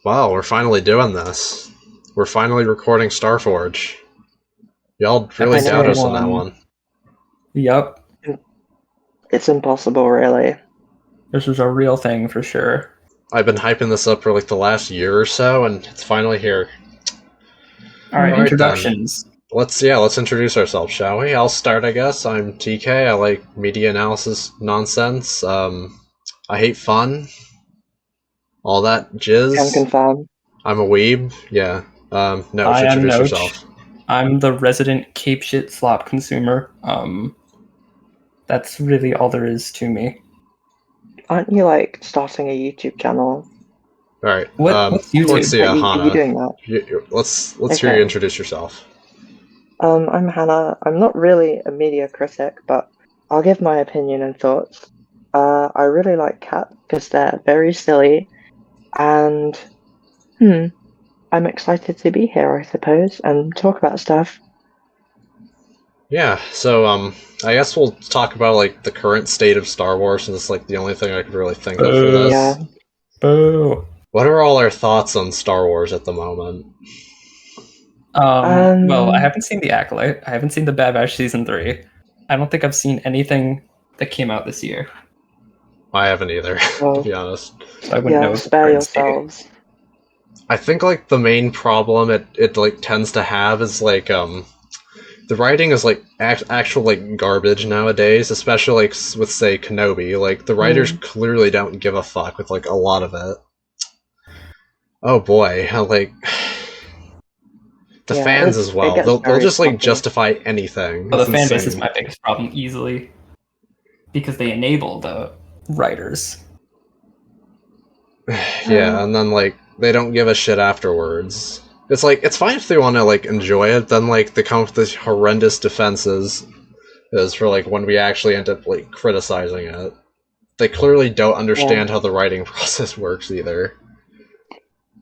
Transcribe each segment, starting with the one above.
Wow, we're finally doing this. We're finally recording Starforge. Y'all really Episode doubted us on that 1. one. Yep, It's impossible, really. this is a real thing for sure. I've been hyping this up for like the last year or so, and it's finally here. Alright, Alright, introductions. Let's introduce ourselves, shall we? I'll start, I guess. I'm TK. I like media analysis nonsense. I hate fun. All that jizz. Can confirm. I'm a weeb. Yeah. No, I am introduce Noach. yourself. I'm the resident cape shit slop consumer. That's really all there is to me. Aren't you like starting a YouTube channel? Alright. What's YouTube? Corsia, Are you Hana. doing that? Let's Okay. hear you introduce yourself. I'm Hannah. I'm not really a media critic, but I'll give my opinion and thoughts. I really like cats because they're very silly, and I'm excited to be here, I suppose, and talk about stuff. Yeah, so I guess we'll talk about like the current state of Star Wars, and it's like the only thing I could really think of for this. Yeah. Boo. What are all our thoughts on Star Wars at the moment? Well, I haven't seen The Acolyte. I haven't seen The Bad Batch Season 3. I don't think I've seen anything that came out this year. I haven't either, Well, to be honest. So I wouldn't know Yeah, the spare current state. yourselves. I think like the main problem it like tends to have is like the writing is like actual like garbage nowadays, especially like with say Kenobi. Like the writers clearly don't give a fuck with like a lot of it. Oh boy, like the Yeah, fans as it well. gets They'll very just like sloppy. justify anything. Well, It's the fan base is insane. my biggest problem, easily. Because they enable the writers. Yeah, and then like they don't give a shit afterwards. It's like it's fine if they want to like enjoy it, then like they come up with these horrendous defenses is for like when we actually end up like criticizing it. They clearly don't understand how the writing process works either.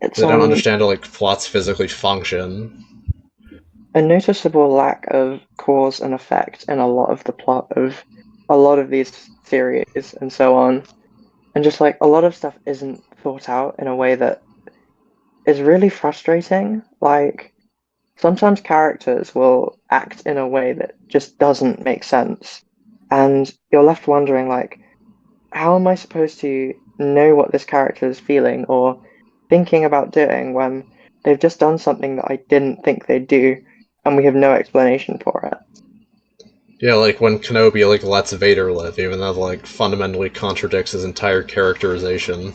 It's They don't understand how like plots physically function. a noticeable lack of cause and effect in a lot of the plot of a lot of these series and so on. And just like a lot of stuff isn't thought out in a way that is really frustrating. Like sometimes characters will act in a way that just doesn't make sense. And you're left wondering like, how am I supposed to know what this character is feeling or thinking about doing when they've just done something that I didn't think they'd do and we have no explanation for it? Yeah, like when Kenobi like lets Vader live, even though like fundamentally contradicts his entire characterization.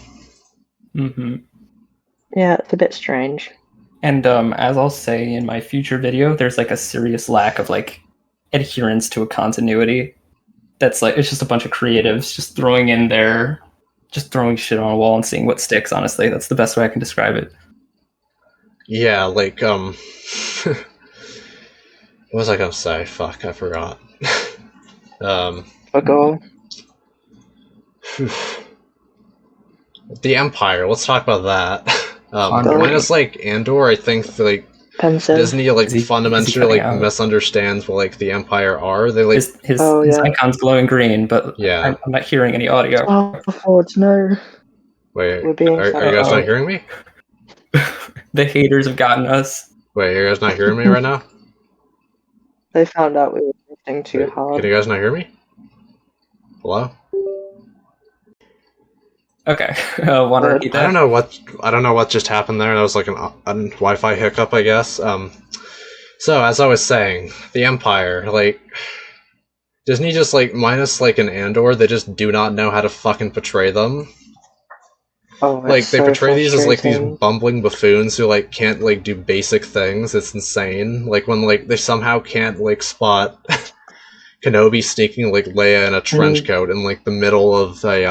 Mm-hmm. Yeah, it's a bit strange. And as I'll say in my future video, there's like a serious lack of like adherence to a continuity. That's like it's just a bunch of creatives just throwing in their, just throwing shit on a wall and seeing what sticks. Honestly, that's the best way I can describe it. Yeah, like what was I gonna say? Fuck, I forgot. Fuck all. The Empire. Let's talk about that. Andor. Minus like Andor, I think like Pensive. Disney like Is he fundamentally cutting like out? misunderstands what like the Empire are. They like His Oh, his yeah. icon's glowing green, but Yeah. I'm not hearing any audio. Oh, Ford, no. wait. We're being Are you guys Uh-oh. not hearing me? The haters have gotten us. Wait, are you guys not hearing me right now? They found out we were drifting too Wait, hard. can you guys not hear me? Hello? Okay, want to repeat that? I don't know what just happened there. That was like an Wi-Fi hiccup, I guess. So as I was saying, the Empire, like Disney just like minus like an Andor, they just do not know how to fucking portray them. Oh, it's Like they so portray these as like these frustrating. bumbling buffoons who like can't like do basic things. It's insane. Like when like they somehow can't like spot Kenobi sneaking like Leia in a trench coat in like the middle of a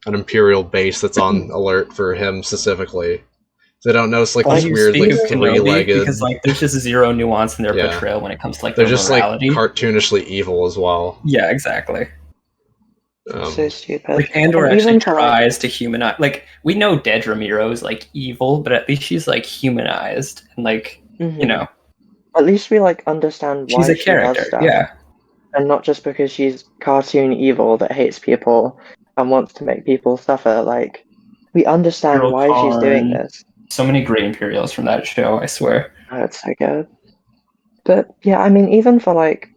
an Imperial base that's on alert for him specifically. They don't notice like Why this do you weird speak like of Kenobi? three-legged. Because like there's just zero nuance in their Yeah. portrayal when it comes to like They're their just like morality. cartoonishly evil as well. Yeah, exactly. So stupid. Like Andor And actually even to, like, tries to humanize. Like we know Dedra Meero is like evil, but at least she's like humanized and like you know At least we like understand why she's a she character. does stuff, Yeah, and not just because she's cartoon evil that hates people and wants to make people suffer. Like we understand Girl why she's doing Karn. this. So many great Imperials from that show, I swear. Oh, it's so good. But yeah, I mean, even for like,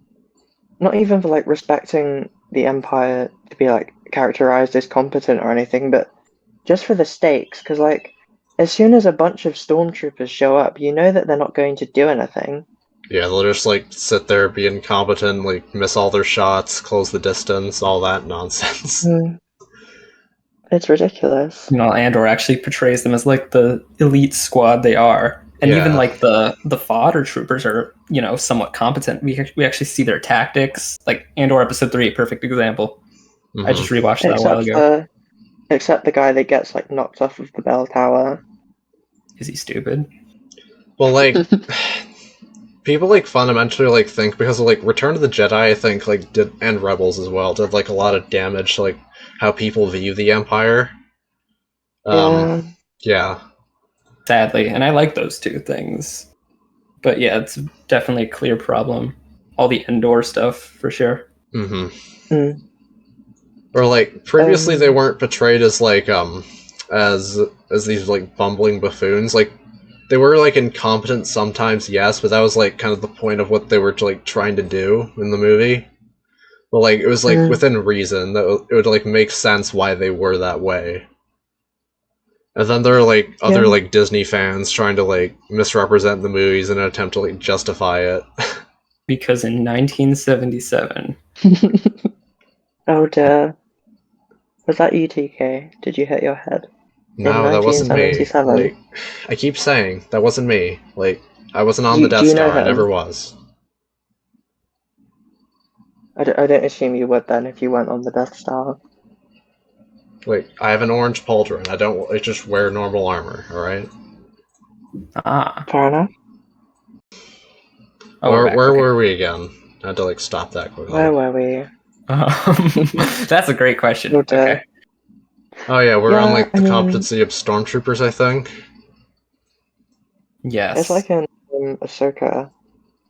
not even for like respecting the Empire to be like characterized as competent or anything, but just for the stakes, because like, as soon as a bunch of stormtroopers show up, you know that they're not going to do anything. Yeah, they'll just like sit there, be incompetent, like miss all their shots, close the distance, all that nonsense. It's ridiculous. You know, Andor actually portrays them as like the elite squad they are. And even Yeah. like the fodder troopers are, you know, somewhat competent. We actually see their tactics. Like Andor episode 3, perfect example. I just rewatched that a while ago. Except the guy that gets like knocked off of the bell tower. Is he stupid? Well, like people like fundamentally like think because of like Return of the Jedi, I think like did and Rebels as well did like a lot of damage to like how people view the Empire. Yeah. Sadly, and I like those two things. But yeah, it's definitely a clear problem. All the Endor stuff for sure. Or like previously they weren't portrayed as like as these like bumbling buffoons. Like they were like incompetent sometimes, yes, but that was like kind of the point of what they were like trying to do in the movie. But like it was like within reason that it would like make sense why they were that way. And then there are like other like Disney fans trying to like misrepresent the movies in an attempt to like justify it. Because in 1977. Oh dear. Was that ETK? Did you hit your head? No, that wasn't me. Like, I keep saying that wasn't me. Like, I wasn't on the Death Star. I never was. I don't assume you would then if you went on the Death Star. Like, I have an orange pauldron. I don't I just wear normal armor, alright? Fair enough. Oh, where were we again? I had to, like, stop that quickly. Where were we? That's a great question. Okay. Oh yeah, we're on, like, the competency of stormtroopers, I think. Yes. It's like in Ahsoka.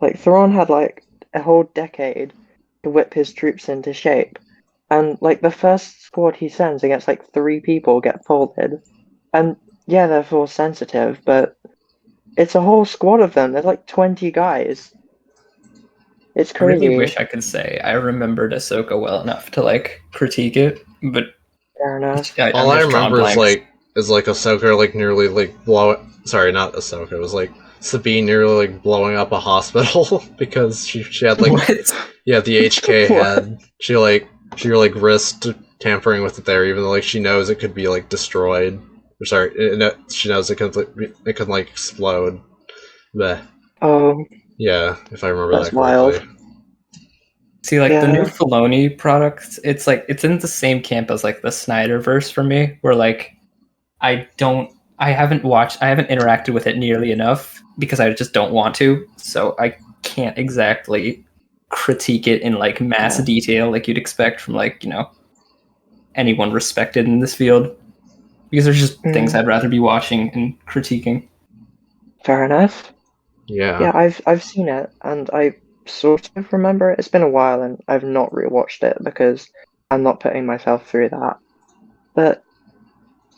Like, Thrawn had, like, a whole decade to whip his troops into shape. And, like, the first squad he sends against, like, 3 people get folded. And, yeah, they're force sensitive, but it's a whole squad of them. There's, like, 20 guys. It's crazy. I really wish I could say I remembered Ahsoka well enough to, like, critique it, but... Fair enough. All I remember is, like, Ahsoka, like, nearly, like, Sorry, not Ahsoka. It was, like, Sabine nearly, like, blowing up a hospital because she had, like... What? Yeah, the HK head. She risked tampering with it there, even though like she knows it could be like destroyed. Sorry, she knows it can like explode. Bleh. Oh. Yeah, if I remember that's that correctly. Wild. See, like the new Filoni product, it's like it's in the same camp as like the Snyderverse for me, where like I haven't interacted with it nearly enough because I just don't want to, so I can't exactly critique it in like mass detail like you'd expect from like, you know, anyone respected in this field, because there's just things I'd rather be watching and critiquing. Fair enough. Yeah, I've seen it and I sort of remember it. It's been a while and I've not rewatched it because I'm not putting myself through that, but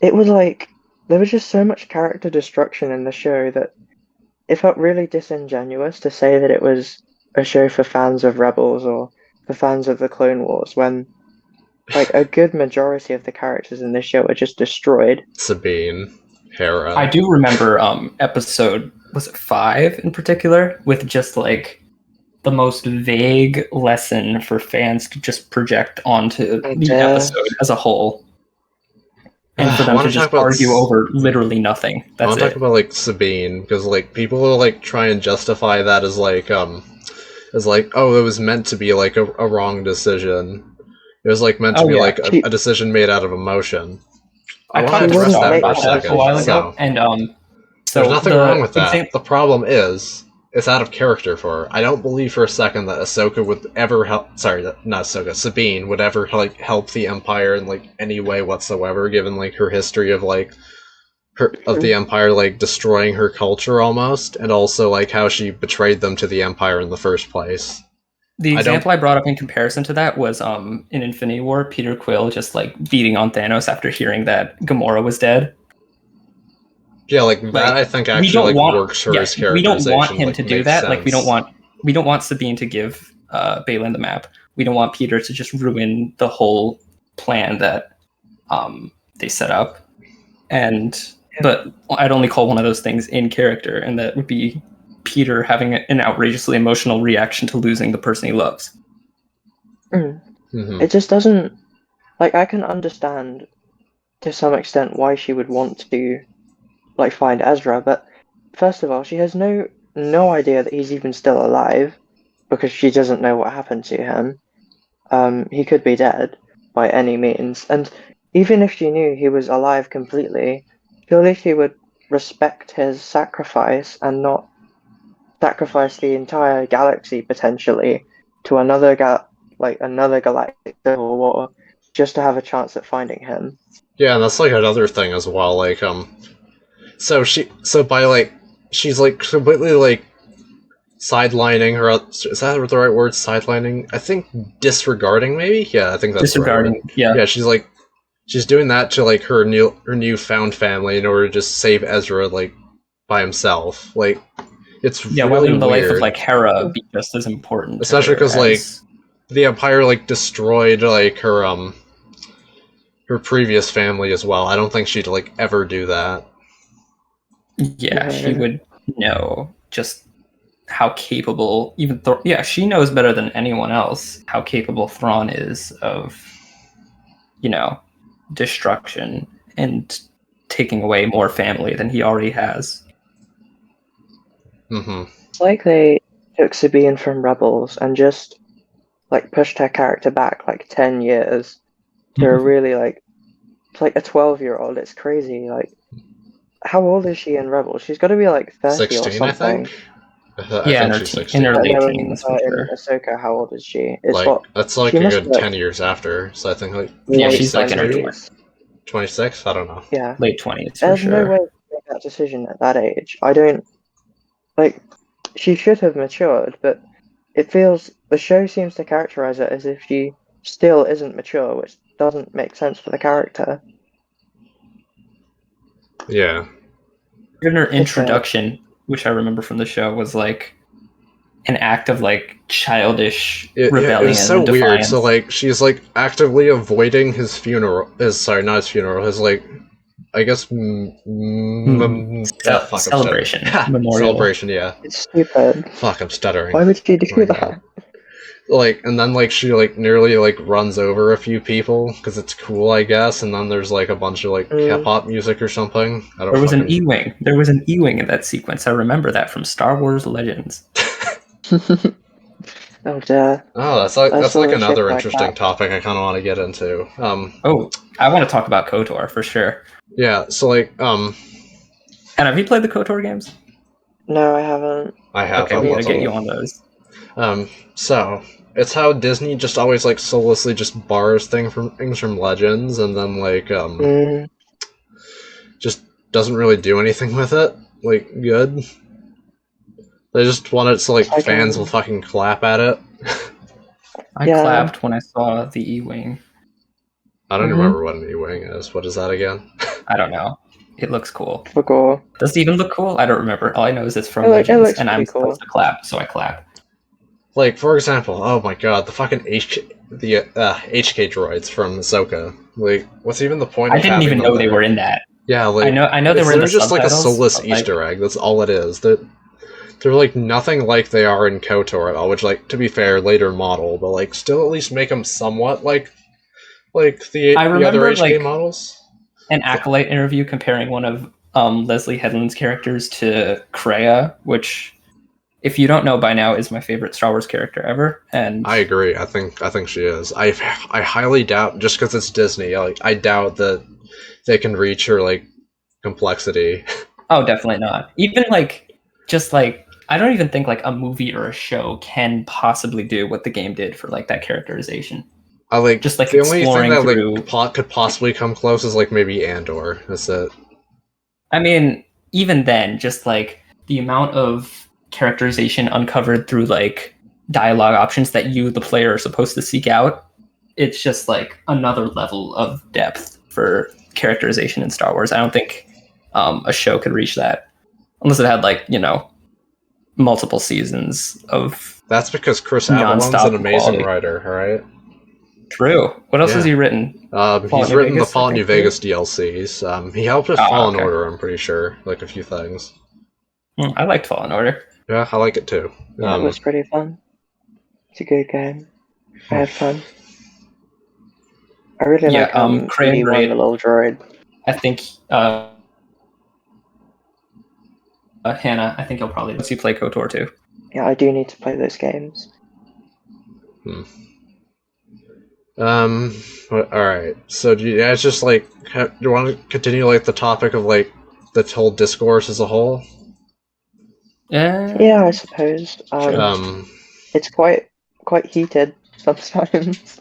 it was like there was just so much character destruction in the show that it felt really disingenuous to say that it was a show for fans of Rebels or for fans of the Clone Wars, when like a good majority of the characters in this show are just destroyed. Sabine, Hera. I do remember episode, was it 5 in particular, with just like the most vague lesson for fans to just project onto the episode as a whole. And for them to just argue over literally nothing. That's it. I want to talk about like Sabine, because like people will like try and justify that as like oh, it was meant to be like a wrong decision. It was like meant to be like a decision made out of emotion. I want to address that for a second. A while ago, and so there's nothing wrong with that. The problem is it's out of character for her. I don't believe for a second that Ahsoka would ever help. Sorry, not Ahsoka. Sabine would ever like help the Empire in like any way whatsoever, given like her history of like the Empire like destroying her culture almost, and also like how she betrayed them to the Empire in the first place. The example I brought up in comparison to that was in Infinity War, Peter Quill just like beating on Thanos after hearing that Gamora was dead. Yeah, like that. Like, I think we actually don't like want, works for yeah, his we don't characterization. want him like, to do makes that. Like, we sense. don't want Sabine to give Balin the map. We don't want Peter to just ruin the whole plan that they set up. But I'd only call one of those things in character, and that would be Peter having an outrageously emotional reaction to losing the person he loves. It just doesn't, like, I can understand to some extent why she would want to, like, find Ezra, but first of all, she has no idea that he's even still alive, because she doesn't know what happened to him. He could be dead by any means, and even if she knew he was alive completely, surely she would respect his sacrifice and not sacrifice the entire galaxy potentially to another galactic civil war just to have a chance at finding him. Yeah, and that's like another thing as well. Like so she's like completely like sidelining her. Is that the right word? Sidelining? I think disregarding, maybe. Yeah, I think that's Disregarding, the right word. yeah. Yeah, she's doing that to like her newfound family in order to just save Ezra like by himself. Like it's Yeah, really why wouldn't the weird. life of like Hera be just as important? Especially because like the Empire like destroyed like her previous family as well. I don't think she'd like ever do that. Yeah, she would know just how capable she knows better than anyone else how capable Thrawn is of, destruction and taking away more family than he already has. It's like they took Sabine from Rebels and just like pushed her character back like 10 years to a really like a 12-year-old. It's crazy. Like, how old is she in Rebels? She's got to be like 30 16, or something. I think. I think she's 16. In her late in teens, for sure. Ahsoka, how old is she? It's like what, that's like she a must good be, like, 10 years after. So I think like Yeah, late she's like in her 20s. 26. I don't know. Yeah, late 20s for there's sure. no way to make that decision at that age. I don't like. She should have matured, but it feels the show seems to characterize it as if she still isn't mature, which doesn't make sense for the character. Yeah. Even her introduction, which I remember from the show, was like an act of like childish rebellion. It was so and weird. defiance. So like she's like actively avoiding his funeral. Not his funeral. His like, I guess celebration, memorial. Celebration. Yeah. It's stupid. Fuck, I'm stuttering. Why would she do that? God. Like, and then like she like nearly like runs over a few people because it's cool, I guess. And then there's like a bunch of like hip hop music or something. I don't. There was an E-wing. There was an E-wing in that sequence. I remember that from Star Wars Legends. Oh dear. Oh, that's like another interesting topic I kind of want to get into. I want to talk about KOTOR for sure. Yeah. So like And have you played the KOTOR games? No, I haven't. I have. Okay, we gotta get you on those. So it's how Disney just always like soullessly just borrows things from Legends and then like just doesn't really do anything with it like good. They just want it so like fans will fucking clap at it. I clapped when I saw the E-wing. I don't remember what an E-wing is. What is that again? I don't know. It looks cool. Cool. Does it even look cool? I don't remember. All I know is it's from Legends, and I'm supposed to clap, so I clap. Like, for example, oh my god, the fucking HK droids from Ahsoka. Like, what's even the point? I didn't even know they were in that. Yeah, like I know they were in the just like a soulless like, Easter egg. That's all it is. They're like nothing like they are in KOTOR at all. Which, like, to be fair, later model, but like still at least make them somewhat like the other HK models. An Acolyte interview comparing one of Leslie Headland's characters to Kreia, which, if you don't know by now, is my favorite Star Wars character ever. And I agree. I think she is. I highly doubt, just because it's Disney. I doubt that they can reach her like complexity. Oh, definitely not. Even I don't even think like a movie or a show can possibly do what the game did for like that characterization. Just like the only thing that like could possibly come close is like maybe Andor. That's it. I mean, even then, just like the amount of characterization uncovered through like dialogue options that you, the player, are supposed to seek out, it's just like another level of depth for characterization in Star Wars. I don't think a show could reach that, unless it had like multiple seasons of That's because Chris Avalone's nonstop an amazing quality. writer, alright? True. What else has Yeah. he written? He's Fallout New written the Vegas, I Fallout New think, Vegas DLCs. He helped with Oh, Fallen okay. Order, I'm pretty sure. Like, a few things. I liked Fallen Order. Yeah, I like it too. Yeah, it was pretty fun. It's a good game. I had fun. I really Yeah, like Cray and BD1, Braid. the little droid. I think Hannah, I think you'll probably once you play KOTOR too. Yeah, I do need to play those games. Alright. So do you guys just like do you want to continue like the topic of like the whole discourse as a whole? Yeah, I suppose. It's quite heated sometimes.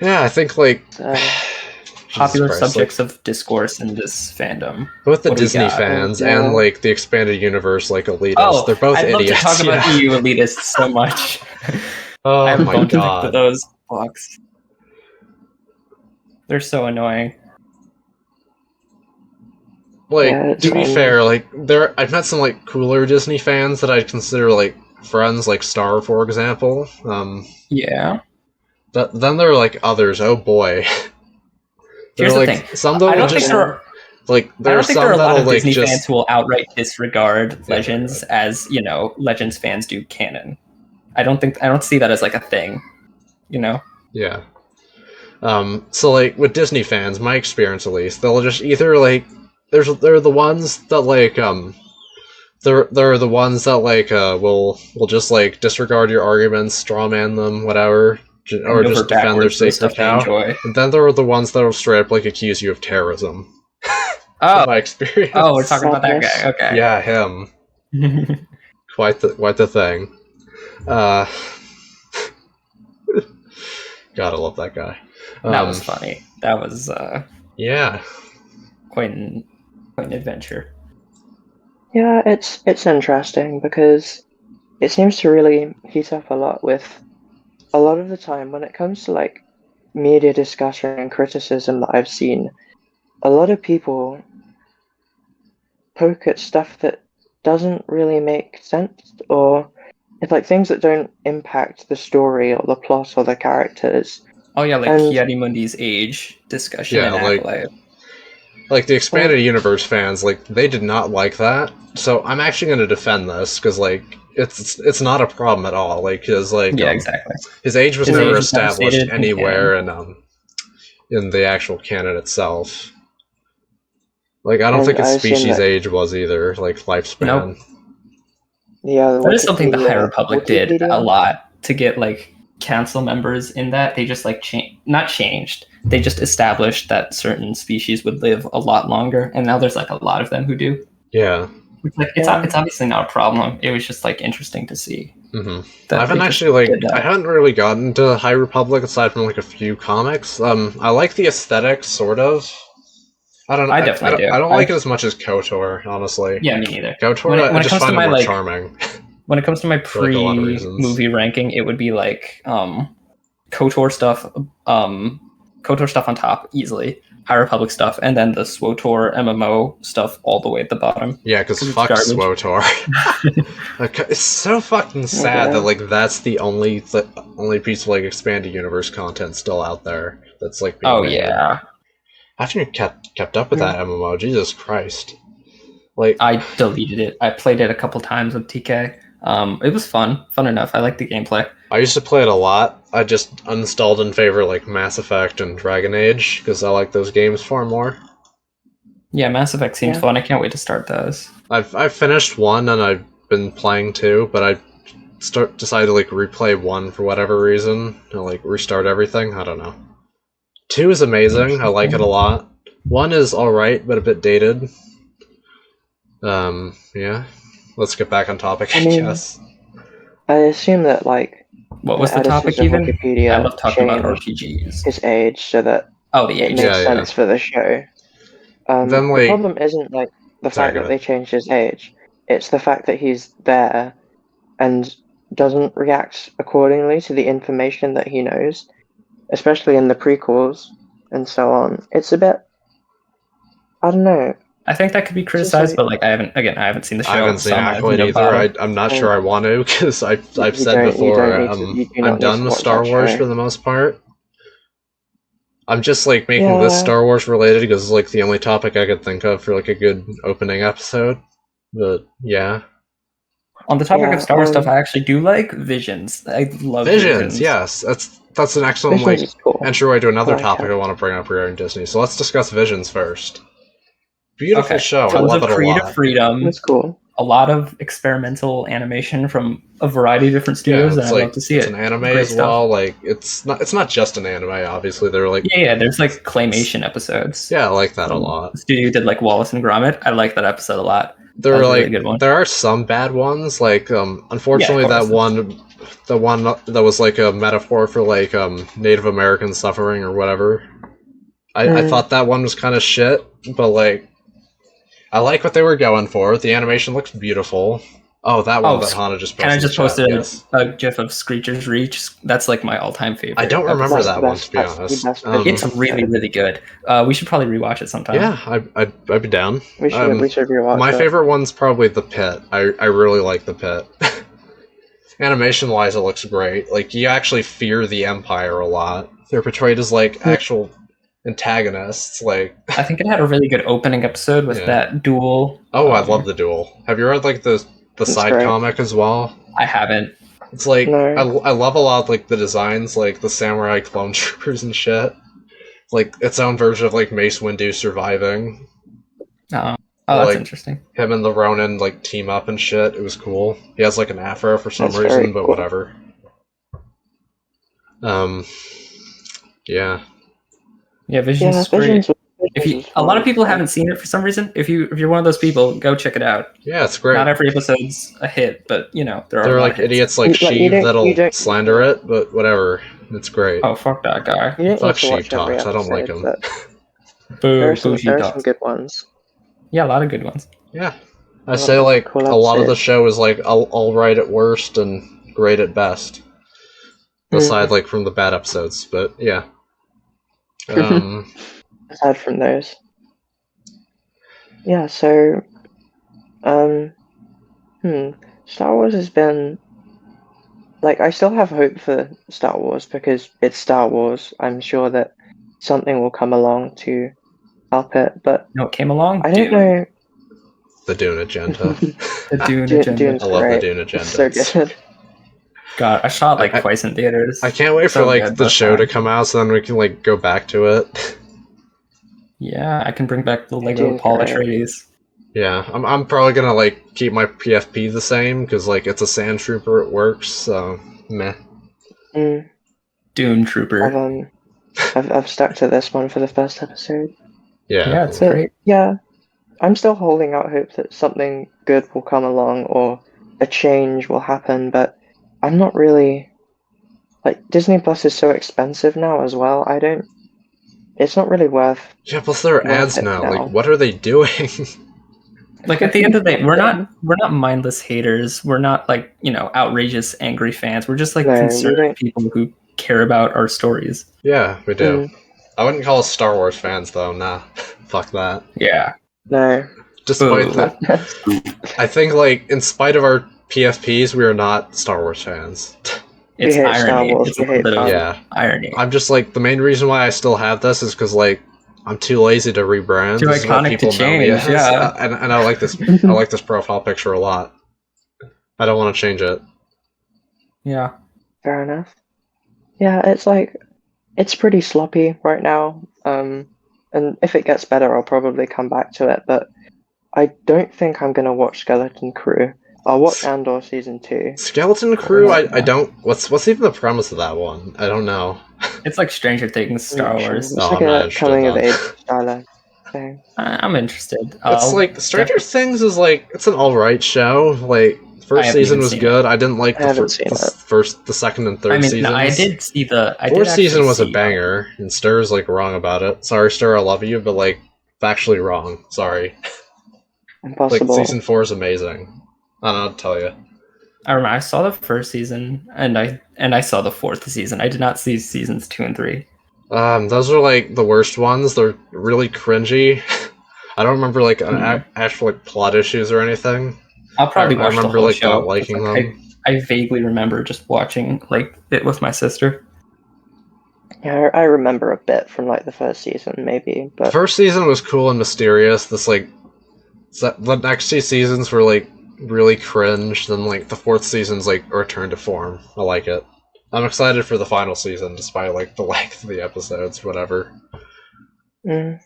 Yeah, I think like Popular Jesus Christ, subjects of discourse in this fandom. both the What do you Disney got? fans Yeah. and like the expanded universe like elitists, Oh, they're both I'd love idiots. to talk about yeah. EU elitists so much. Oh I have a my bone to pick god. with those books. They're so annoying. Like, Yeah, it's to be fine. fair, like I've met some like cooler Disney fans that I'd consider like friends, like Star, for example. Yeah. Then there are like others. Oh boy. Here's There are, the like, thing. some I that'll don't just think there are. like I there are don't think some there are a lot that'll of like Disney just fans who will outright disregard Yeah, Legends as Legends fans do canon. I don't see that as like a thing. yeah. So like with Disney fans, my experience at least, they'll just either like they're the ones that like they're the ones that like will just like disregard your arguments, strawman them, whatever, or Bend just over defend their backwards for the sacred stuff they cow. enjoy. And then there are the ones that will straight up like accuse you of terrorism. Oh, In my experience. oh, we're talking about that Sadness. guy. Okay. Yeah, him. Quite the thing. Gotta love that guy. That was funny. That was Yeah. quite an adventure. Yeah, it's interesting because it seems to really heat up a lot with a lot of the time when it comes to like media discussion and criticism that I've seen, a lot of people poke at stuff that doesn't really make sense, or it's like things that don't impact the story or the plot or the characters. Oh yeah, like And- Kiadimundi's age discussion Yeah, and like- Acolyte. Like the expanded universe fans, like they did not like that. So I'm actually going to defend this because like it's not a problem at all. Like his like Yeah, exactly. his age was His never age is never established stated in anywhere in the actual canon itself. Like I don't And think its I assume species that- age was either like lifespan. Nope. Yeah, That is something the High Wikipedia- Republic did Wikipedia? a lot to get like council members in that. They just like not changed. They just established that certain species would live a lot longer, and now there's like a lot of them who do. Yeah. Yeah. It's obviously not a problem. It was just like interesting to see. hmm that I haven't they just actually like did that. I haven't really gotten to High Republic aside from like a few comics. I like the aesthetic sort of. I don't know. I definitely do. I don't like it as much as KOTOR, honestly. Yeah, me neither. KOTOR, When it I just comes to find it my, more like, charming. When it comes to my For, like, a lot of reasons. pre-movie ranking, it would be like KOTOR stuff, KOTOR stuff on top easily, High Republic stuff, and then the SWTOR MMO stuff all the way at the bottom. Yeah, because 'Cause it's fuck garbage. SWTOR. Like, it's so fucking sad Yeah. that like that's the only piece of like expanded universe content still out there that's like being Oh made. yeah, I haven't even kept up with that MMO. Jesus Christ. Like I deleted it. I played it a couple times with TK. It was fun enough. I like the gameplay. I used to play it a lot. I just uninstalled in favor of, like Mass Effect and Dragon Age because I like those games far more. Yeah, Mass Effect seems Yeah. fun. I can't wait to start those. I've finished one and I've been playing two, but I decided to like replay one for whatever reason and like restart everything. I don't know. Two is amazing. I like it a lot. One is alright, but a bit dated. Yeah. Let's get back on topic, I I mean, guess. I assume that like What was the editors topic of even? Wikipedia I love talking about changed RPGs. his age so that Oh, the it age. makes Yeah, yeah. sense for the show. Then, The like- problem isn't like the Sorry, fact go that ahead. they changed his age. It's the fact that he's there and doesn't react accordingly to the information that he knows, especially in the prequels and so on. It's a bit, I don't know. I think that could be criticized, but like I haven't seen the show. I haven't seen so my Acolyte opinion either. about it. I'm not sure I want to because I've You said don't- you before don't need to- you do not I'm need done to with watch Star that Wars show. for the most part. I'm just like making this Yeah. Star Wars related because it's like the only topic I could think of for like a good opening episode. But yeah, On the topic Yeah, of Star Wars stuff, um, I actually do like Visions. I love Visions. Yes, that's an excellent Visions like is cool. entryway to another I like topic it. I want to bring up regarding Disney. So let's discuss Visions first. Beautiful Okay, show. I tons love of it a creative lot. freedom, It's cool. a lot of experimental animation from a variety of different studios, and it's I like love to see it's it. an anime Great as stuff. well. Like it's not just an anime. Obviously, they're like Yeah, there's like claymation episodes. yeah, I like that a lot. The studio did like Wallace and Gromit. I like that episode a lot. There That are was a like really good one. there are some bad ones. Like unfortunately, Yeah, of that one, the one that was like a metaphor for like Native American suffering or whatever. I thought that one was kind of shit, but like I like what they were going for. The animation looks beautiful. Oh, that one that Hana just posted. And I just in chat, posted yes. a gif of Screecher's Reach. That's like my all-time favorite. I don't remember episode. that one to be That's the honest. best Visions. It's really, really good. We should probably rewatch it sometime. Yeah, I'd be down. We should rewatch My it. favorite one's probably the Pit. I really like the Pit. Animation wise, it looks great. Like you actually fear the Empire a lot. They're portrayed as like actual antagonists. Like I think it had a really good opening episode with Yeah. that duel. I love the duel. Have you read like the side great. comic as well? I haven't. It's like No. I love a lot of, like the designs, like the samurai clone troopers and shit. Like its own version of like Mace Windu surviving. Oh, that's Like- interesting. Him and the Ronin like team up and shit. It was cool. He has like an afro for some That's very reason, but cool. whatever. Yeah. Yeah, Visions Yeah, is great. Visions. If you, a lot of people haven't seen it for some reason. If you're one of those people, go check it out. Yeah, it's great. Not every episode's a hit, but you know there are. There a are lot like of hits. idiots like Like, you Sheev don't- that'll you don't- slander it, but whatever. It's great. Oh fuck that guy! You don't Fuck need to watch Sheep every Talks, I don't like episode, 'em. but Boo, There are some bougie dogs. good ones. Yeah, a lot of good ones. Yeah. I Well, say like cool a lot of the episode. show is like all right at worst and great at best. Aside like from the bad episodes, but yeah. Aside from those. Yeah, so Star Wars has been like I still have hope for Star Wars because it's Star Wars. I'm sure that something will come along to help it, but You know what came along? I don't Dune. know. the Dune agenda. The Dune Dune- agenda. Dune's I love the great. Dune agenda. It's so good. God, I shot like I- twice in theaters. I can't wait So for like good the both show to times. come out so then we can like go back to it. Yeah, I can bring back the Lego Dune's Paul great. Atreides. Yeah, I'm probably gonna like keep my PFP the same because like it's a sand trooper, it works. So meh. Mm, Dune I've Trooper. I've stuck to this one for the first episode. Yeah. Yeah, it's But great. yeah, I'm still holding out hope that something good will come along or a change will happen, but I'm not really like Disney Plus is so expensive now as well. It's not really worth. Yeah, plus there are Worth ads it now. now. Like, what are they doing? Like at the end of the day, we're not mindless haters. We're not like outrageous angry fans. We're just like No, we concerned don't- people who care about our stories. Yeah, we do. Mm, I wouldn't call us Star Wars fans though. Nah, fuck that. Yeah. no. Despite Boo. that, I think like in spite of our PFPs, we are not Star Wars fans. It's hate Star irony. Wars, It's a we hate little bit of Star Yeah, irony. I'm just like the main reason why I still have this is because like I'm too lazy to rebrand. Too This is what iconic to people know me change, as. yeah. And I like this. I like this profile picture a lot. I don't want to change it. Yeah. Fair enough. Yeah, it's pretty sloppy right now. And if it gets better, I'll probably come back to it. But I don't think I'm gonna watch Skeleton Crew. I'll watch Andor season 2. Skeleton Crew. I don't. What's even the premise of that one? I don't know. It's like Stranger Things, Star I'm not sure. Wars. It's Oh, like I'm not a interested coming of then. age style thing. I'm interested. It's I'll- like Stranger Things is like it's an alright show. Like I first haven't season even was seen good. I didn't like I the, haven't seen it. first, the second, and third I mean, seasons. no, I did see the. I did Fourth season actually was a see- banger, and Stir's like wrong about it. Sorry, Stir, I love you, but like factually wrong. Sorry. Like Impossible. season 4 is amazing. I don't know what to tell you. I remember I saw the first season and I saw the fourth season. I did not see seasons 2 and 3. Those are like the worst ones. They're really cringy. I don't remember like an Mhm. actual like plot issues or anything. I'll probably I watch the remember whole like show. not liking Like, them. I vaguely remember just watching like it with my sister. Yeah, I remember a bit from like the first season, maybe, The but first season was cool and mysterious. The next two seasons were like really cringe. Then like the fourth season's like a return to form. I like it. I'm excited for the final season, despite like the length of the episodes. Whatever. mm,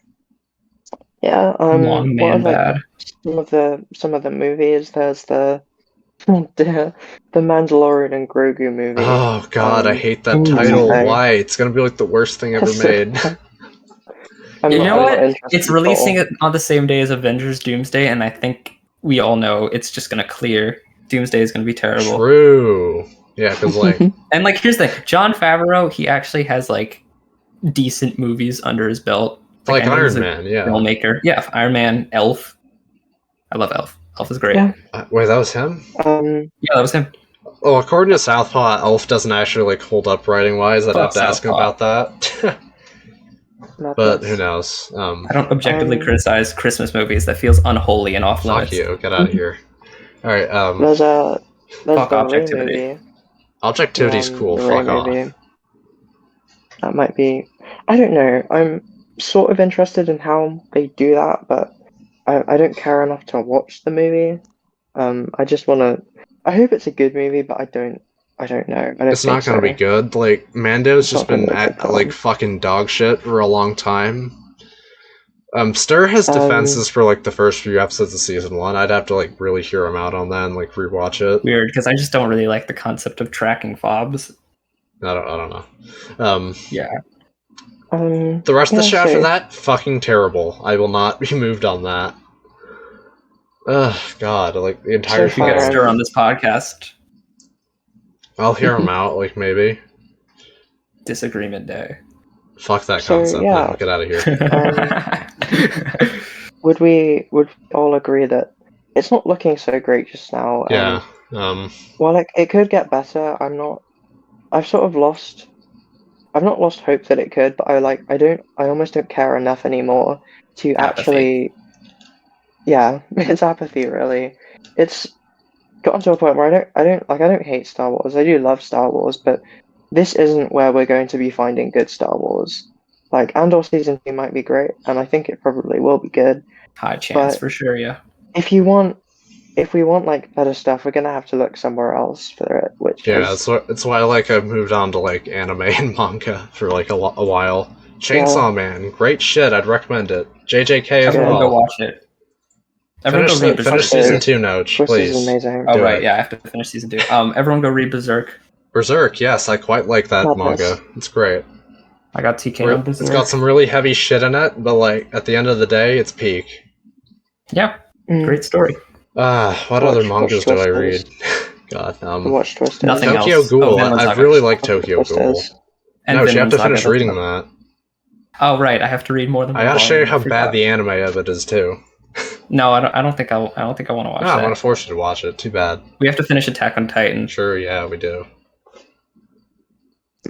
yeah. Long What are man like bad. some of the movies? There's the the Mandalorian and Grogu movie. Oh god, I hate that Ooh. title. Okay. Why? It's gonna be like the worst thing ever made. I'm You not, know I'm what? not interested It's at releasing all. it on the same day as Avengers Doomsday, and I think we all know it's just gonna clear. Doomsday is gonna be terrible. True. Yeah, because like And like, here's the thing: John Favreau, he actually has like decent movies under his belt. like I know he's Iron a Man. Yeah. filmmaker. Yeah, Iron Man, Elf. I love Elf. Elf is great. Yeah. Wait, that was him. Yeah, that was him. Oh, according to Southpaw, Elf doesn't actually like hold up writing wise. I'd have Fuck to ask him Southpaw. about that. But who knows? I don't objectively Um, criticize Christmas movies. That feels unholy and off Fuck limits. you. Get out of here. All right. There's Fuck the Ray objectivity. movie. Objectivity's cool. The Ray Fuck off. movie. That might be. I don't know. I'm sort of interested in how they do that, but I don't care enough to watch the movie. I just want to. I hope it's a good movie, but I don't. I don't know. I don't It's not think gonna so. be good. Like Mando's It's just not gonna been be a good like film. fucking dog shit for a long time. Stir has defenses for like the first few episodes of season one. I'd have to like really hear him out on that and like rewatch it. Weird, because I just don't really like the concept of tracking fobs. I don't know. Yeah. The rest of the Yeah, show after so- that, fucking terrible. I will not be moved on that. Ugh, God, like the entire So If you get far- Stir on this podcast, I'll hear him out, like maybe. disagreement day. Fuck that So, concept. yeah. No, get out of here. Would we all agree that it's not looking so great just now? Yeah. Well, like it could get better. I've sort of lost. I've not lost hope that it could, but I almost don't care enough anymore to Apathy. actually. Yeah, it's apathy really. It's gotten to a point where I don't hate Star Wars. I do love Star Wars, but this isn't where we're going to be finding good Star Wars. Like Andor season 2 might be great, and I think it probably will be good. High chance But- for sure, yeah. If we want like better stuff, we're gonna have to look somewhere else for it. Which Yeah, is, it's why like I've moved on to like anime and manga for like a while. Chainsaw Man, great shit. I'd recommend it. JJK as Everyone go well. watch it. Everyone Finish, go read finish Berserk. season 2, Noach, Twist is please. amazing. Oh do right, it. yeah, I have to finish season 2. Everyone go read Berserk. Berserk, yes, I quite like that Madness. manga. It's great. I got TK on It's Berserk. got some really heavy shit in it, but like at the end of the day, it's peak. Yeah, Mm. great story. What other mangas do I read? Twisters. God, Watch Twisters. Nothing Tokyo else. Ghoul. Vinland I Saga. really like Tokyo Ghoul. Twisters. And No, you have Vinland to Saga, finish that's reading another- that. Oh right, I have to read more than I one gotta show you volume, how I forgot. bad the anime of it is too. No, I don't think I want to watch No, I that. want to force you to watch it. Too bad. We have to finish Attack on Titan. Sure, yeah, we do.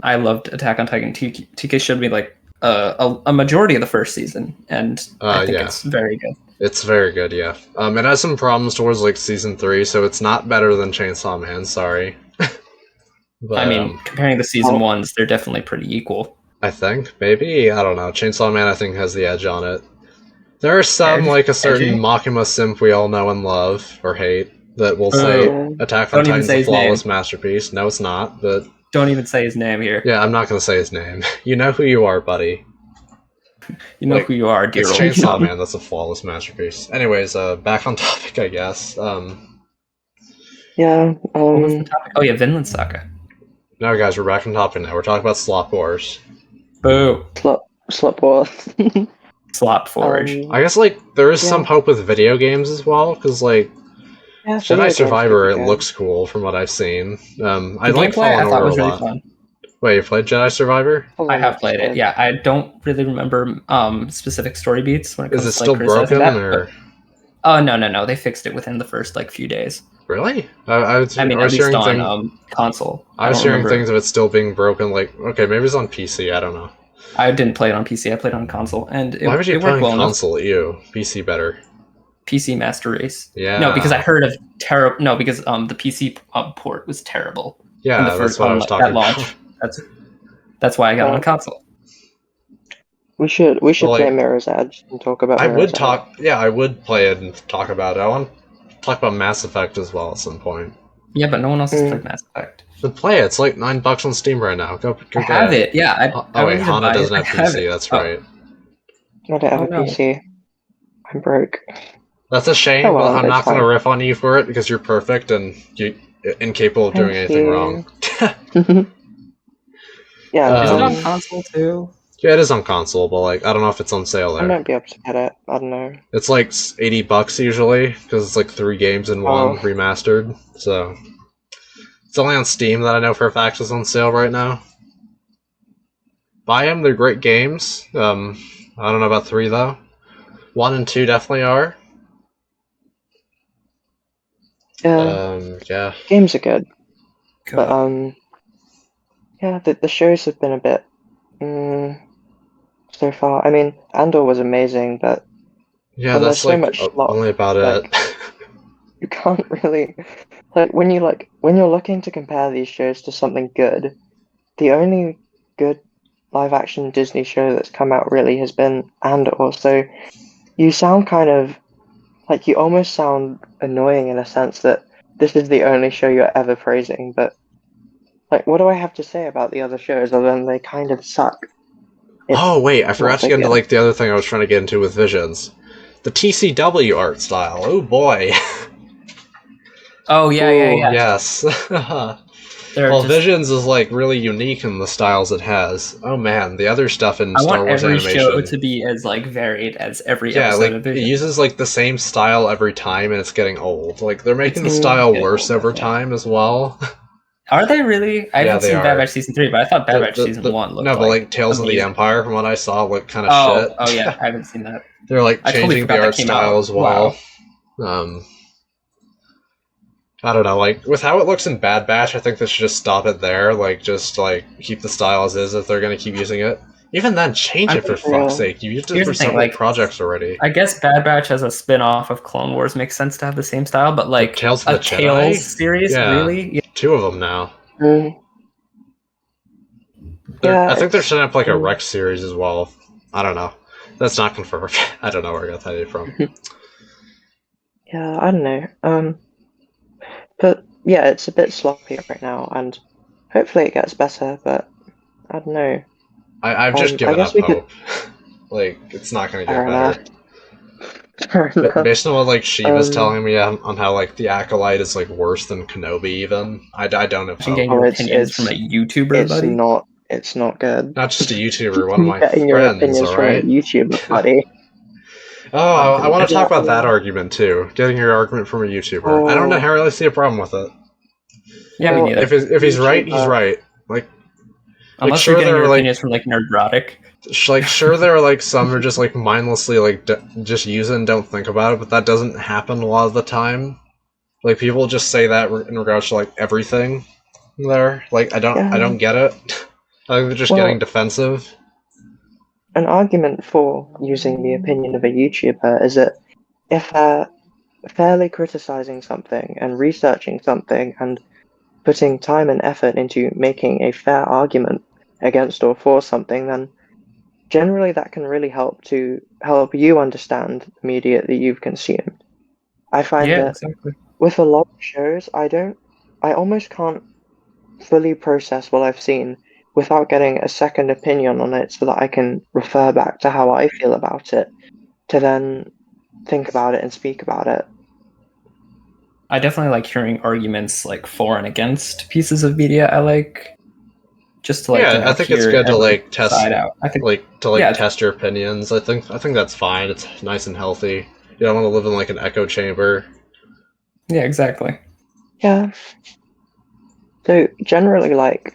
I loved Attack on Titan. TK showed me like a majority of the first season, and I think yeah. it's very good. It's very good, yeah. It has some problems towards like season 3, so it's not better than Chainsaw Man. Sorry. But, I mean, comparing the season Oh. ones, they're definitely pretty equal. I think maybe I don't know. Chainsaw Man, I think, has the edge on it. There are some, Edge? like a certain Edgy? Makima simp we all know and love or hate, that will say Oh. Attack on Don't even Titan's say a his flawless masterpiece. No, it's not. But Don't even say his name here. yeah, I'm not gonna say his name. You know who you are, buddy. You know Like, who you are, dear It's old Chainsaw chum. Man. That's a flawless masterpiece. Anyways, back on topic, I guess. Yeah. What was the topic? Oh yeah, Vinland Saga. No, guys, we're back on topic now. We're talking about Slop Wars. Boo. Slop Wars. Slop Forge. I guess like there is some Yeah. hope with video games as well, because like Yeah, video Jedi games Survivor, could it be good. looks cool from what I've seen. I The like gameplay I Fallen thought Order was a really lot. fun. Wait, you played Jedi Survivor? Oh, I have played it. good. Yeah, I don't really remember specific story beats when it comes Is it to still like, criticizing broken that, or but- Oh no! They fixed it within the first like few days. really? I was I mean, I at was least hearing on things. console. I was don't hearing remember. things of it still being broken. Like, okay, maybe it's on PC. I don't know. I didn't play it on PC. I played it on console, and Why would you it play worked on well enough. console? Ew, PC better. PC Master Race. Yeah. No, because I heard of terrible. No, because the PC port was terrible. Yeah, in the that's first, what I was talking at launch. about. That's why I got it on console. We should Well, play like, Mirror's Edge and talk about. I Mirror's would Edge. talk. Yeah, I would play it and talk about it. I want to talk about Mass Effect as well at some point. Yeah, but no one else has played Mass Effect. Then play it. It's like $9 on Steam right now. Go I get have it. Yeah. Oh wait, Hana doesn't have PC. That's right. I don't have a no. PC. I'm broke. That's a shame, Oh, well, but I'm it's not going to fine. riff on you for it because you're perfect and you're incapable of doing Thank anything you. wrong. Yeah, Is it on Um, console too? Yeah, it is on console, but like I don't know if it's on sale I there. might be able to get it. I don't know. It's like $80 usually because it's like 3 games in one remastered. So it's only on Steam that I know for a fact is on sale right now. Buy them; they're great games. I don't know about 3 though. 1 and 2 definitely are. Yeah. Games are good, Go. but yeah, the shows have been a bit so far. I mean, Andor was amazing, but Yeah, And that's there's so like much slop, only about like- it. you can't really when you're looking to compare these shows to something good. The only good live action Disney show that's come out really has been Andor. So you sound kind of like you almost sound annoying in a sense that this is the only show you're ever praising. But like, what do I have to say about the other shows other than they kind of suck? Oh wait, I forgot not to get into good. like the other thing I was trying to get into with Visions. The TCW art style. Oh boy. Oh yeah. Yes. They're Well, just- Visions is like really unique in the styles it has. Oh man, the other stuff in I Star want Wars every animation. show to be as like varied as every Yeah, episode like of it Vision. uses like the same style every time, and it's getting old. Like they're making the It's style getting worse old, over yeah. time as well. Are they really? I Yeah, haven't they seen are. Bad Batch season 3, but I thought Bad Batch season 1 looked no, but like Tales of the amazing. Empire, from what I saw, looked kind of shit. Oh yeah, I haven't seen that. They're like I totally changing forgot the that art came style out. as well. I don't know, like with how it looks in Bad Batch, I think they should just stop it there. Like just like keep the style as is if they're gonna keep using it. Even then, change it for fuck's sake. You used it Here's for the thing, several like- projects already. I guess Bad Batch as a spin-off of Clone Wars makes sense to have the same style, but like Tales of a the Jedi? Tales series, Yeah. really? Yeah. 2 of them now. Mm, They're- Yeah, I think they're it's- setting up like a Rex series as well. I don't know. That's not confirmed. I don't know where I got that idea from. yeah, I don't know. But yeah, it's a bit sloppy right now, and hopefully it gets better. But I don't know. I've just I given guess up we could- hope. Like it's not gonna get Fair better. enough. Fair enough. Based on what like Shiva's Um, telling me on how like the Acolyte is like worse than Kenobi even. I don't know. You getting Oh, your it's- opinions it's- from a YouTuber, It's buddy? not. It's not good. Not just a YouTuber, one of my Getting your friends. opinions All from a right. YouTuber, buddy. Oh, I want to Yeah, talk about that yeah. argument too. Getting your argument from a YouTuber. I don't Oh. necessarily see a problem with it. Yeah, me Well, neither. If he's right, he's YouTuber- right. Like Unless sure you're getting there your are, like- opinions from like Nerdrotic. Sure there are like some who are just like mindlessly like just use it and don't think about it, but that doesn't happen a lot of the time. Like people just say that in regards to like everything there. Like I don't get it. I think they're just Well- getting defensive. An argument for using the opinion of a YouTuber is that if they're fairly criticizing something and researching something and putting time and effort into making a fair argument against or for something, then generally that can really help you understand the media that you've consumed. I find Yeah, that exactly. with a lot of shows, I almost can't fully process what I've seen without getting a second opinion on it so that I can refer back to how I feel about it to then think about it and speak about it. I definitely like hearing arguments like for and against pieces of media I like. Just to like, Yeah, you know, I think it's hear good to every like test side out. I think Yeah. test your opinions. I think that's fine. It's nice and healthy. You don't want to live in like an echo chamber. yeah, exactly. Yeah. So generally, like,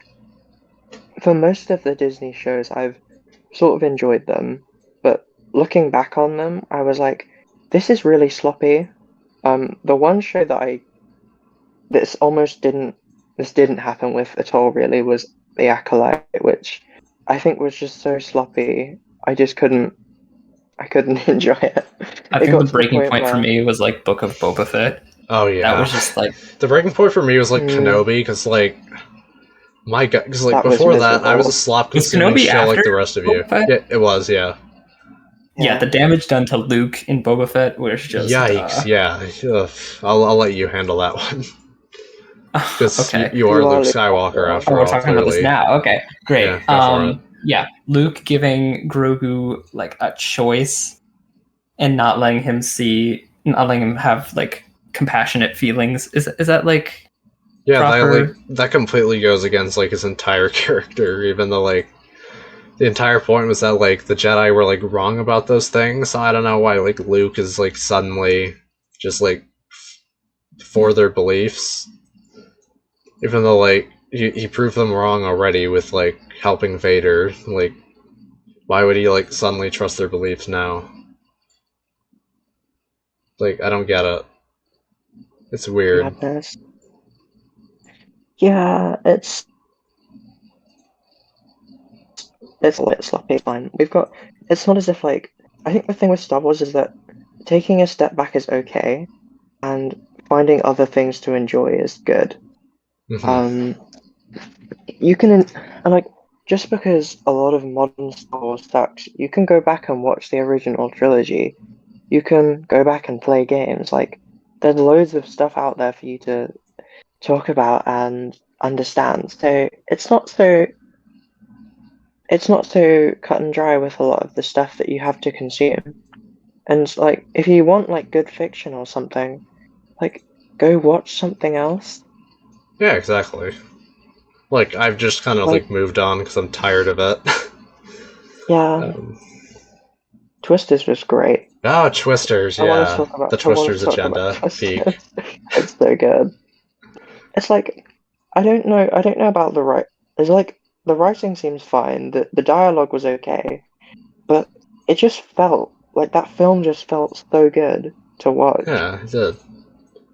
for most of the Disney shows, I've sort of enjoyed them, but looking back on them, I was like, this is really sloppy. The one show that this didn't happen with at all really was The Acolyte, which I think was just so sloppy. I couldn't enjoy it. I It think the got to the breaking point point for where me was like Book of Boba Fett. Oh That yeah, was just like, the breaking point for me was like mm, Kenobi, because like my god, because like that was before that I was a miserable. was slop-consuming Kenobi shill like after the rest of you. Boba Fett? Yeah, it was. Yeah. Yeah, the Yeah. damage done to Luke in Boba Fett was just Yikes! Yeah. Ugh. I'll let you handle that one because okay. you are You are Luke Luke Skywalker after all. Oh, after we're all. talking about this Clearly. now. Okay, Yeah. great. Go for it. Yeah, Luke giving Grogu like a choice and not letting him have like compassionate feelings. Is that like Yeah, proper? that completely goes against like his entire character, even though like the entire point was that like the Jedi were like wrong about those things. So I don't know why like Luke is like suddenly just like for their beliefs, even though like he proved them wrong already with like helping Vader. Like, why would he like suddenly trust their beliefs now? Like, I don't get it. It's weird. Madness. Yeah, it's a bit sloppy. Fine. We've got. It's not as if like. I think the thing with Star Wars is that taking a step back is okay, and finding other things to enjoy is good. Hmm. Um, you can, and like, just because a lot of modern Star Wars sucks, you can go back and watch the original trilogy. You can go back and play games. Like, there's loads of stuff out there for you to talk about and understand. So it's not so cut and dry with a lot of the stuff that you have to consume. And like, if you want like good fiction or something, like, go watch something else. Yeah, exactly. Like, I've just kind of Like, like moved on because I'm tired of it. yeah, um, Twisters was great. oh, Twisters, yeah, the I want to Twisters talk about agenda peak. Twisters. It's so good. It's like I don't know about the right. It's like the writing seems fine. The dialogue was okay, but it just felt like that film just felt so good to watch. Yeah, I did.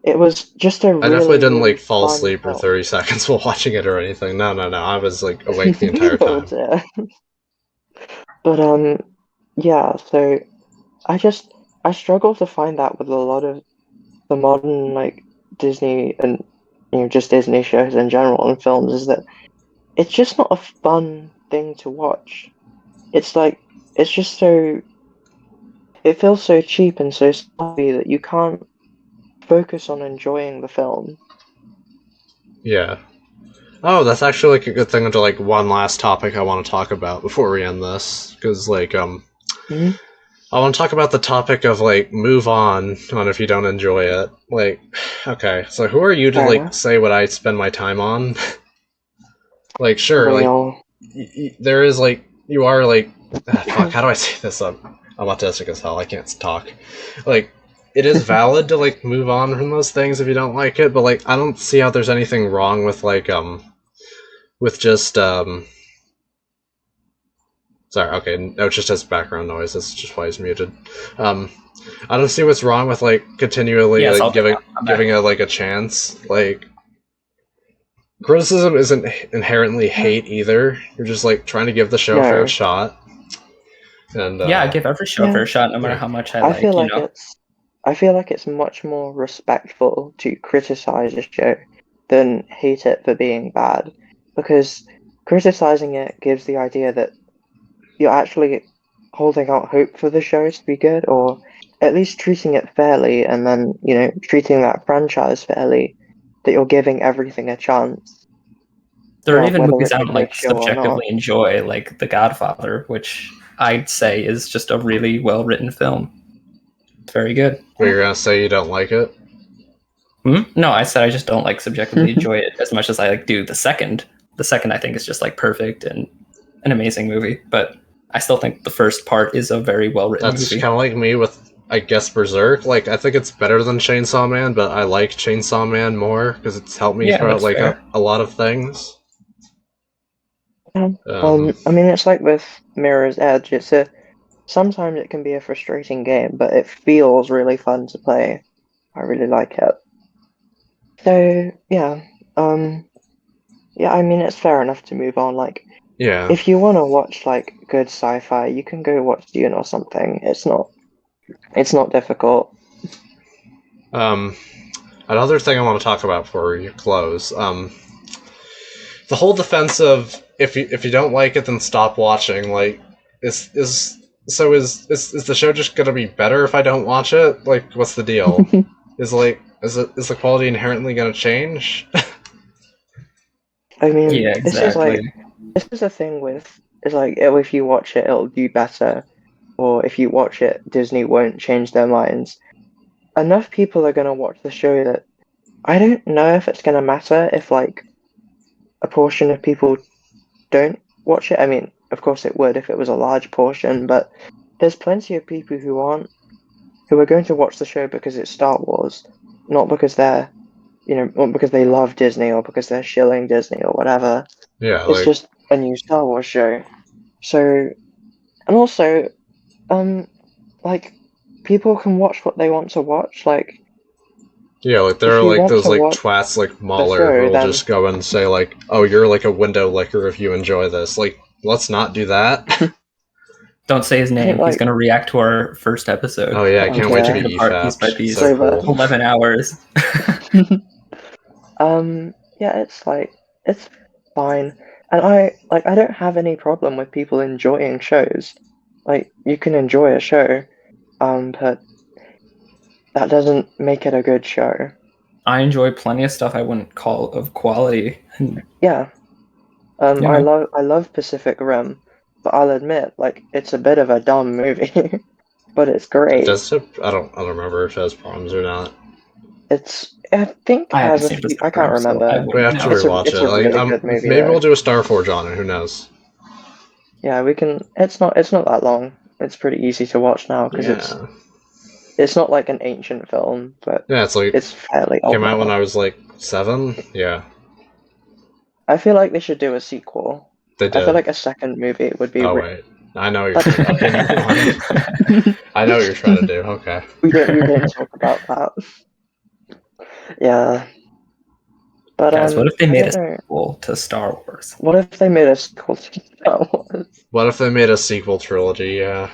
It was just a I definitely really, didn't like really fall fun asleep for film. 30 seconds while watching it or anything. No, no, no. I was like awake the entire Oh time. dear. But yeah. So I just I struggle to find that with a lot of the modern like Disney and just Disney shows in general and films is that it's just not a fun thing to watch. It's like it's just so it feels so cheap and so sloppy that you can't focus on enjoying the film. Yeah. Oh, that's actually like a good thing to like one last topic I want to talk about before we end this, because like Hmm. I want to talk about the topic of like move on if you don't enjoy it. Like, okay, so who are you to Fair like enough. say what I spend my time on? Like, sure, like Real. there is like you are like fuck. How do I say this? I'm autistic as hell. I can't talk. Like, it is valid to like move on from those things if you don't like it, but like I don't see how there's anything wrong with like with just sorry, okay, no, it's just as background noise. That's just why he's muted. Um, I don't see what's wrong with like continually Yes, like I'm back. giving it like a chance. Like, criticism isn't inherently hate either. You're just like trying to give the show a fair No. shot. And Yeah, I give every show a Yeah. fair shot, no matter yeah, how much I I feel like. like it's much more respectful to criticize a show than hate it for being bad, because criticizing it gives the idea that you're actually holding out hope for the show to be good, or at least treating it fairly, and then, treating that franchise fairly, that you're giving everything a chance, There are even whether movies I it's a don't good like show or not. subjectively enjoy, like The Godfather, which I'd say is just a really well written film. It's very good. but you're gonna say you don't like it. No, I said I just don't like subjectively enjoy it as much as I like do the second. The second I think is just like perfect and an amazing movie, but I still think the first part is a very well written That's movie. kind of like me with, I guess, Berserk. Like, I think it's better than Chainsaw Man, but I like Chainsaw Man more because it's helped me Yeah, throughout that's like fair. a lot of things. Yeah. Um, I mean, it's like with Mirror's Edge. Sometimes it can be a frustrating game, but it feels really fun to play. I really like it. So yeah, yeah. I mean, it's fair enough to move on. Like, Yeah. if you want to watch like good sci-fi, you can go watch Dune or something. It's not difficult. Another thing I want to talk about before we close. The whole defense of if you don't like it, then stop watching. Like, is the show just gonna be better if I don't watch it? Like, what's the deal? Is the quality inherently gonna change? I mean, Yeah, exactly. this is the thing with it's like if you watch it, it'll do better, or if you watch it, Disney won't change their minds. Enough people are gonna watch the show that I don't know if it's gonna matter if like a portion of people don't watch it. I mean, of course it would if it was a large portion, but there's plenty of people who are going to watch the show because it's Star Wars, not because not because they love Disney or because they're shilling Disney or whatever. Yeah, It's just a new Star Wars show. So, and also, like, people can watch what they want to watch. Like, yeah, like there if are you like want those to like watch twats like Mahler show, who will then- just go and say like, "Oh, you're like a window licker if you enjoy this." Like, let's not do that. Don't say his name. He's like- gonna react to our first episode. Oh yeah, I can't wait to Okay. be Apart piece by EFAP'd. piece. So Over. cool. 11 hours. Yeah, it's fine, and I don't have any problem with people enjoying shows. Like, you can enjoy a show, but that doesn't make it a good show. I enjoy plenty of stuff I wouldn't call of quality. Yeah. Yeah. I love Pacific Rim, but I'll admit, like, it's a bit of a dumb movie, but it's great. I don't remember if it has problems or not. I think it I haven't has a seen few, Pacific I can't Rim, so remember. I We wouldn't have to know. rewatch It's it. a Like, really good movie, maybe though. we'll do a Star Forge on it. Who knows? Yeah, we can. It's not that long. It's pretty easy to watch now because Yeah, it's not like an ancient film, but yeah. It's like it's fairly old. came out when now. I was like 7. Yeah, I feel like they should do a sequel. they I did. feel like a second movie would be. Oh wait, I know what you're. Okay, I know what you're trying to do. Okay. we didn't talk about that. Yeah, but Guys, what if they I made a don't know. sequel to Star Wars? What if they made a sequel to Star Wars? What if they made a sequel trilogy? Yeah,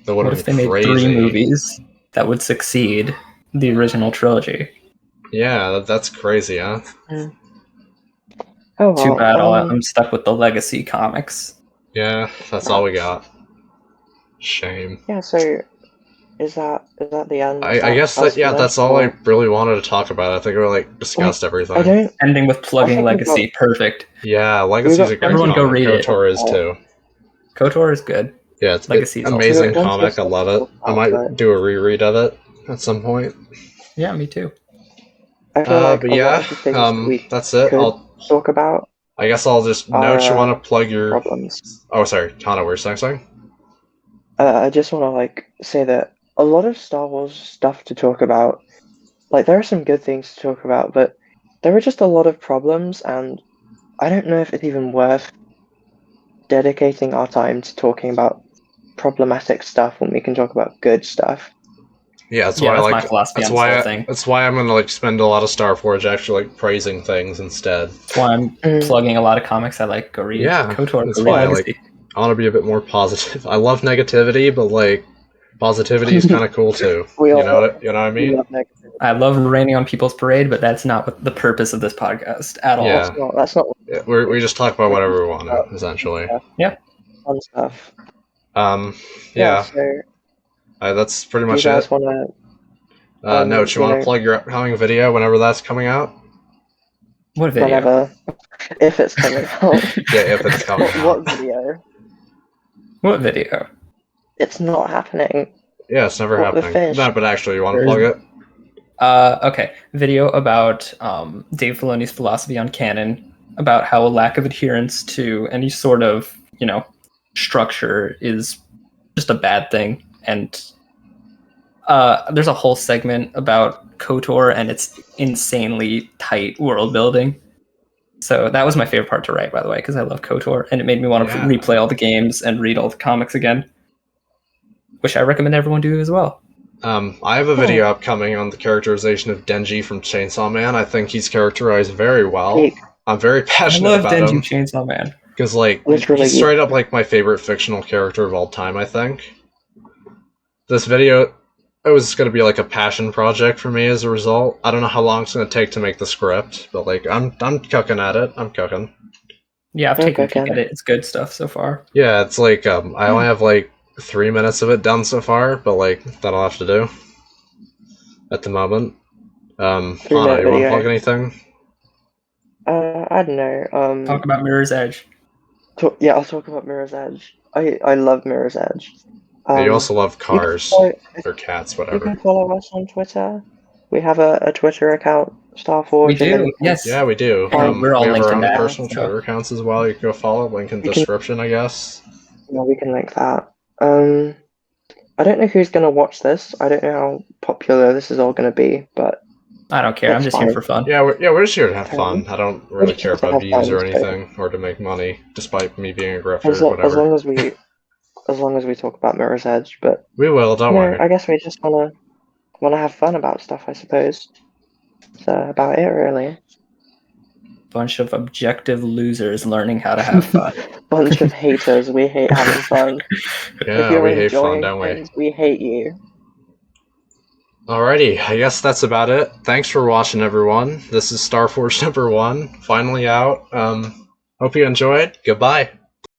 that would What have if they been made crazy. 3 movies that would succeed the original trilogy? Yeah, that's crazy, huh? Oh well. Too bad I'm stuck with the legacy comics. Yeah, that's all we got. Shame. Yeah. So, is that the end? I guess that's all I really wanted to talk about. I think we like discussed everything. I don't. Ending with plugging I think Legacy. Perfect. Yeah, Legacy's a great Everyone comic. go read it. KOTOR is too. KOTOR is good. Yeah, it's Legacy's an also amazing good. comic. I love it. I might do a reread of it at some point. Yeah, me too. I feel like But a lot yeah, of the things we that's it. could talk about I guess I'll just note you want to plug your. problems. Oh, sorry, Tana, what were you saying something? I just want to say that a lot of Star Wars stuff to talk about. Like, there are some good things to talk about, but there are just a lot of problems, and I don't know if it's even worth dedicating our time to talking about problematic stuff when we can talk about good stuff. Yeah, that's Yeah, why that's I my like. philosophy That's on this whole why. thing. That's why I'm gonna like spend a lot of Star Forge actually like praising things instead. That's why I'm plugging a lot of comics I like. Go read Yeah, KOTOR. that's Go read why, Legacy. I want to be a bit more positive. I love negativity, but like positivity is kind of cool too. We all- you know what I We mean? love negativity. I love raining on people's parade, but that's not what the purpose of this podcast at all. Yeah. That's not Yeah, we just talk about whatever we want to, essentially. fun stuff. Yeah, So, that's pretty do you much guys it. want to? No, do you want to plug your upcoming video whenever that's coming out? What video? Whenever, if it's coming out. Yeah, if it's coming out. What video? What video? It's not happening. Yeah, it's never What, the happening. fish? No, but actually, you want to plug it? Okay. Video about Dave Filoni's philosophy on canon, about how a lack of adherence to any sort of, structure is just a bad thing. And there's a whole segment about KOTOR and its insanely tight world building. So that was my favorite part to write, by the way, because I love KOTOR, and it made me want to Yeah. replay all the games and read all the comics again, which I recommend everyone do as well. I have a video upcoming on the characterization of Denji from Chainsaw Man. I think he's characterized very well. Peak. I'm very I passionate love about Denji him. Chainsaw Man. Because, like, Literally. he's straight up, like, my favorite fictional character of all time, I think. This video, it was going to be, like, a passion project for me as a result. I don't know how long it's going to take to make the script, but, like, I'm cooking at it. I'm cooking. Yeah, I've Okay, taken a peek okay. at it. It's good stuff so far. Yeah, it's like, I only have, like, 3 minutes of it done so far, but, like, that'll have to do. At the moment. 3-minute Hana, you want to video. plug anything? I don't know. Talk about Mirror's Edge. Yeah, I'll talk about Mirror's Edge. I love Mirror's Edge. Yeah, you also love cars. You Or cats, can whatever. follow us on Twitter. We have a Twitter account, Starforge. We and then do, you can- yes. Yeah, we do. We're all we have linked our in own that, personal so- Twitter accounts as well. You can go follow. Link in You can- description, I guess. Yeah, we can link that. I don't know who's gonna watch this. I don't know how popular this is all gonna be, but I don't care. I'm That's just here fine. for fun. Yeah, we're just here to have fun. I don't really just care here to about have views or fun, so- anything, or to make money, despite me being a grifter as, or lo- as whatever. long as we talk about Mirror's Edge, but We will, don't you know, worry. I guess we just wanna have fun about stuff, I suppose. That's about it, really. Bunch of objective losers learning how to have fun. Bunch of haters. We hate having fun. If Yeah, you're we hate fun, enjoying don't we? things, we hate you. Alrighty, I guess that's about it. Thanks for watching, everyone. This is Starforge number 1, finally out. Hope you enjoyed. Goodbye.